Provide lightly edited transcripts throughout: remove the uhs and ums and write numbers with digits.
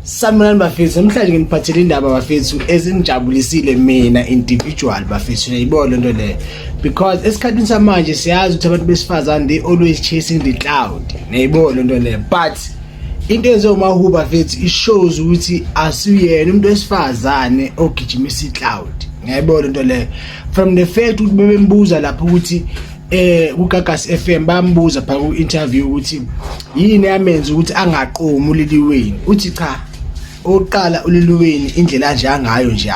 Sanibonani bafethu, namhlanje nginiphathele indaba bafethu ezingijabulisile mina individual bafethu. Uyayibona into le, because esikhathini samanje siyazi ukuthi abantu besifazane they always chasing the cloud. Uyayibona into le, but into ezomahu bafethu ishows ukuthi asuyena umuntu wesifazane ogijimisa icloud. Ngiyayibona into le, from the fact ukuthi bebembuza lapho ukuthi kuGagas FM bambuza pha ku interview ukuthi yini yamenza ukuthi angaqomi uLil Wayne. Uthi cha, oqala uLil Wayne indlela nje angayo nje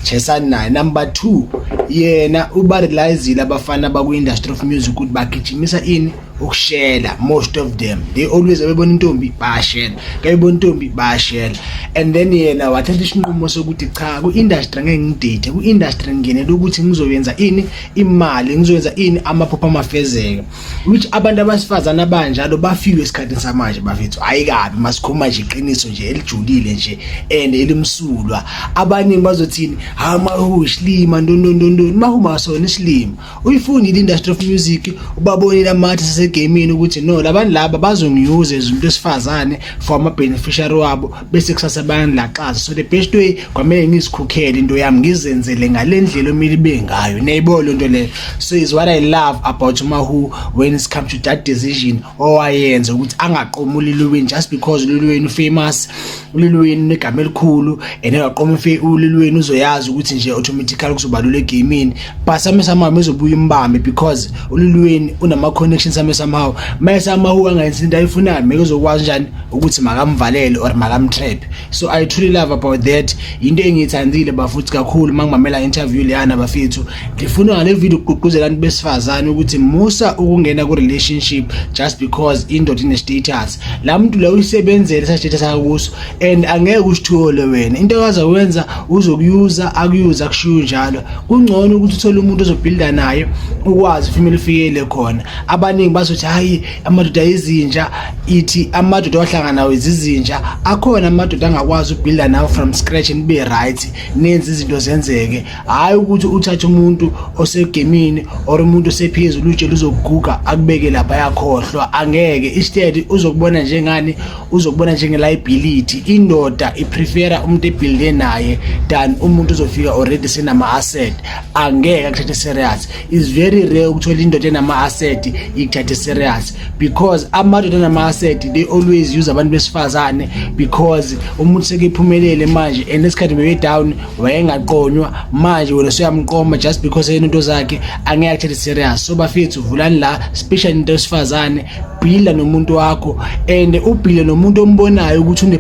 chesana naye. Number 2, yena ubarealizile abafana baku industry of music ukuthi bagijimisa ini ukushela. Most of them they always bebona intombi bayashela, kayibona intombi bayashela, and then yena wathatha isinqumo sokuthi cha, ku industry ngeke ngidate, ku industry ngingenela ukuthi ngizoyenza ini imali, ngizoyenza ini amaphupho amafezeke, which abantu abasifazana abanjalo bafike esikhathini samanje bafethu ayikabi masikhoma nje iqiniso nje elijulile nje and elimsulwa. Abaningi bazothini hama uShlima ndondondondondoni mahuma sona iShlima uyifundile industry of music, ubabonile amathi segaming ukuthi no labantu laba bazongiuse izinto esifazane for ama beneficiary wabo bese kusasa bayandlaxaza. So the best way kwamele ngizikhukhele into yami ngizenzele ngalendlela omili bengayo. Nayibona into le, so is what I love about Mahu when it comes to that decision owayenza ukuthi angaqoma uLil Wayne just because uLil Wayne famous, uLil Wayne negama elikhulu, and angaqoma uLil Wayne uzoyazi ukuthi nje automatically kuzobalula gaming. But somehow mezobuya imbambe because uLil Wayne unama connections somehow mayesa Mahu angayenza into ayifunayo mekezokwazi njani ukuthi makamvalele or makamtrap. So I truly love about that. Into engiyithandile bafuthi kakhulu mangimamela interview leyana bafethu, ngifuna ngale video ukuqhuquzela abantu besifazane ukuthi musa ukungena ku relationship just because indoda ine status. La muntu lo uyisebenzele sa status akuso and angeke usithole wena. Into owaza wenza uzokuyuza akuyuza kushiyo njalo. Kungcono ukuthi uthole umuntu ozobuilda naye ukwazi female fikele khona. Abaningi bazothi hayi amadoda izinja, ithi amadoda wahlangana nawe izinja. Akhona amadoda angakwazi ukubuilda nawe from scratch and be right, nenze izinto zenzeke. Hayi ukuthi uthathe umuntu osegamini or umuntu osephezulu uje luzoguga akubeke lapha yakhohlwa. Angeke, instead uzokubona njengani, uzokubona njenge liability. Indoda iprefera umuntu ebuilde naye than umuntu uzofika already senama asset. Angeke akuthathe serious. Is very rare ukuthola indoda enama asset ikuthathe serious, because amadoda enama asset they always use abantu besifazane because umuntu sekephumelele manje and esikhathi bebe down wayengaqonywa. Manje wena suyamqoma just because into zakhe angeke akuthathe serious. So bafethu vulani la, special into esifazane, builda nomuntu wakho and ubhile nomuntu ombonayo ukuthi une